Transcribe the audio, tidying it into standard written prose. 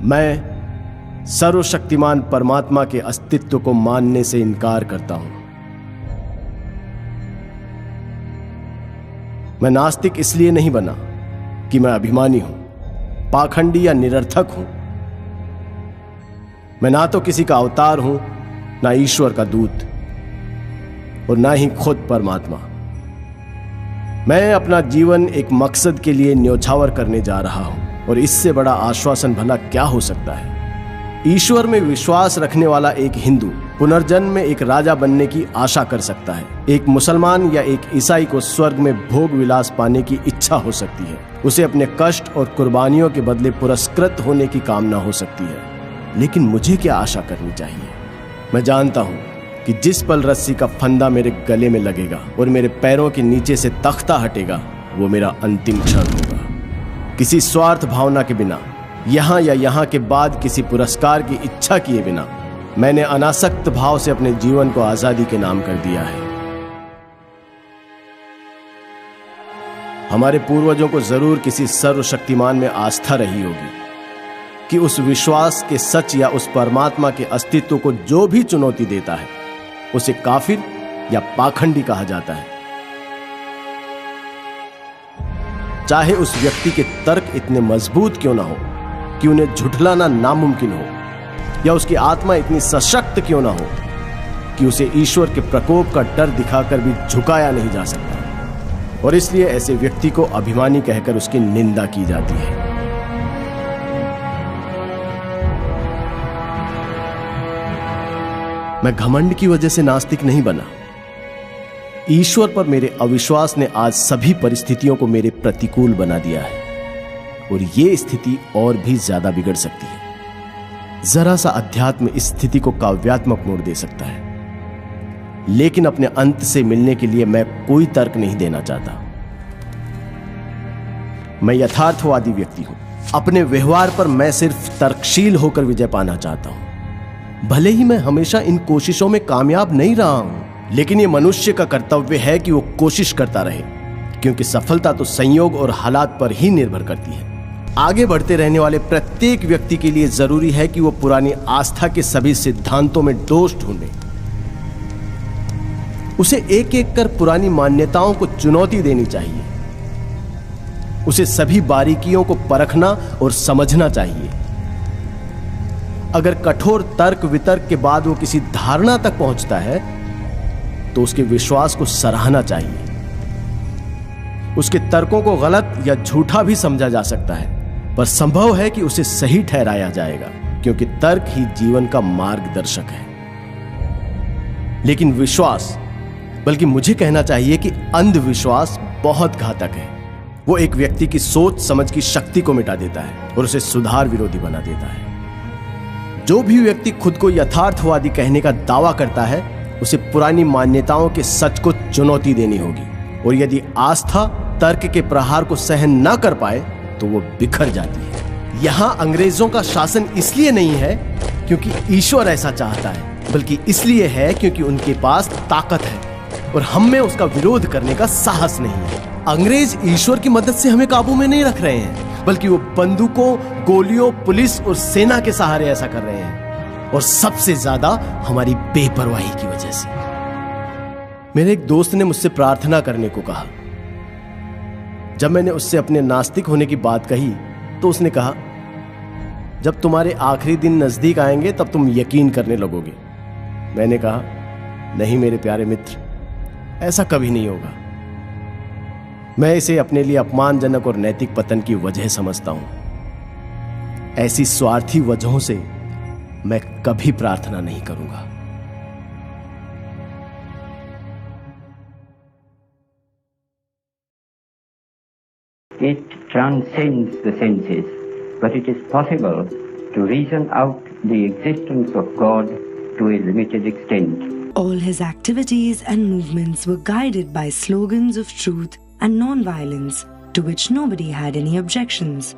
मैं सर्वशक्तिमान परमात्मा के अस्तित्व को मानने से इनकार करता हूं। मैं नास्तिक इसलिए नहीं बना कि मैं अभिमानी हूं, पाखंडी या निरर्थक हूं। मैं ना तो किसी का अवतार हूं, ना ईश्वर का दूत, और ना ही खुद परमात्मा। मैं अपना जीवन एक मकसद के लिए न्योछावर करने जा रहा हूं, और इससे बड़ा आश्वासन भला क्या हो सकता है। ईश्वर में विश्वास रखने वाला एक हिंदू पुनर्जन्म में एक राजा बनने की आशा कर सकता है। एक मुसलमान या एक ईसाई को स्वर्ग में भोग विलास पाने की इच्छा हो सकती है। उसे अपने कष्ट और कुर्बानियों के बदले पुरस्कृत होने की कामना हो सकती है। लेकिन मुझे क्या आशा करनी चाहिए? मैं जानता हूं कि जिस पल रस्सी का फंदा मेरे गले में लगेगा और मेरे पैरों के नीचे से तख्ता हटेगा, वो मेरा अंतिम क्षण होगा। किसी स्वार्थ भावना के बिना, यहां या यहां के बाद किसी पुरस्कार की इच्छा किए बिना, मैंने अनासक्त भाव से अपने जीवन को आजादी के नाम कर दिया है। हमारे पूर्वजों को जरूर किसी सर्वशक्तिमान में आस्था रही होगी कि उस विश्वास के सच या उस परमात्मा के अस्तित्व को जो भी चुनौती देता है, उसे काफिर या पाखंडी कहा जाता है। चाहे उस व्यक्ति के तर्क इतने मजबूत क्यों ना हो कि उन्हें झुठलाना नामुमकिन हो, या उसकी आत्मा इतनी सशक्त क्यों ना हो कि उसे ईश्वर के प्रकोप का डर दिखाकर भी झुकाया नहीं जा सकता, और इसलिए ऐसे व्यक्ति को अभिमानी कहकर उसकी निंदा की जाती है। मैं घमंड की वजह से नास्तिक नहीं बना। ईश्वर पर मेरे अविश्वास ने आज सभी परिस्थितियों को मेरे प्रतिकूल बना दिया है, और ये स्थिति और भी ज्यादा बिगड़ सकती है। जरा सा अध्यात्म इस स्थिति को काव्यात्मक मोड़ दे सकता है, लेकिन अपने अंत से मिलने के लिए मैं कोई तर्क नहीं देना चाहता। मैं यथार्थवादी व्यक्ति हूं। अपने व्यवहार पर मैं सिर्फ तर्कशील होकर विजय पाना चाहता हूं। भले ही मैं हमेशा इन कोशिशों में कामयाब नहीं रहा हूं, लेकिन यह मनुष्य का कर्तव्य है कि वो कोशिश करता रहे, क्योंकि सफलता तो संयोग और हालात पर ही निर्भर करती है। आगे बढ़ते रहने वाले प्रत्येक व्यक्ति के लिए जरूरी है कि वो पुरानी आस्था के सभी सिद्धांतों में दोष ढूंढे। उसे एक एक कर पुरानी मान्यताओं को चुनौती देनी चाहिए। उसे सभी बारीकियों को परखना और समझना चाहिए। अगर कठोर तर्क वितर्क के बाद वो किसी धारणा तक पहुंचता है, तो उसके विश्वास को सराहना चाहिए। उसके तर्कों को गलत या झूठा भी समझा जा सकता है, पर संभव है कि उसे सही ठहराया जाएगा, क्योंकि तर्क ही जीवन का मार्गदर्शक है। लेकिन विश्वास, बल्कि मुझे कहना चाहिए कि अंधविश्वास बहुत घातक है। वो एक व्यक्ति की सोच समझ की शक्ति को मिटा देता है और उसे सुधार विरोधी बना देता है। जो भी व्यक्ति खुद को यथार्थवादी कहने का दावा करता है, उसे पुरानी मान्यताओं के सच को चुनौती देनी होगी, और यदि आस्था तर्क के प्रहार को सहन न कर पाए तो वो बिखर जाती है। यहां अंग्रेजों का शासन इसलिए नहीं है क्योंकि ईश्वर ऐसा चाहता है, बल्कि इसलिए है क्योंकि उनके पास ताकत है और हम में उसका विरोध करने का साहस नहीं है। अंग्रेज ईश्वर की मदद से हमें काबू में नहीं रख रहे हैं, बल्कि वो बंदूकों, गोलियों, पुलिस और सेना के सहारे ऐसा कर रहे हैं, और सबसे ज्यादा हमारी बेपरवाही की वजह से। मेरे एक दोस्त ने मुझसे प्रार्थना करने को कहा। जब मैंने उससे अपने नास्तिक होने की बात कही, तो उसने कहा, जब तुम्हारे आखिरी दिन नजदीक आएंगे तब तुम यकीन करने लगोगे। मैंने कहा, नहीं मेरे प्यारे मित्र, ऐसा कभी नहीं होगा। मैं इसे अपने लिए अपमानजनक और नैतिक पतन की वजह समझता हूं। ऐसी स्वार्थी वजहों से मैं कभी प्रार्थना नहीं करूंगा। It transcends the senses, but it is possible to reason out the existence of God to a limited extent. All his activities and movements were guided by slogans of truth and non-violence, to which nobody had any objections.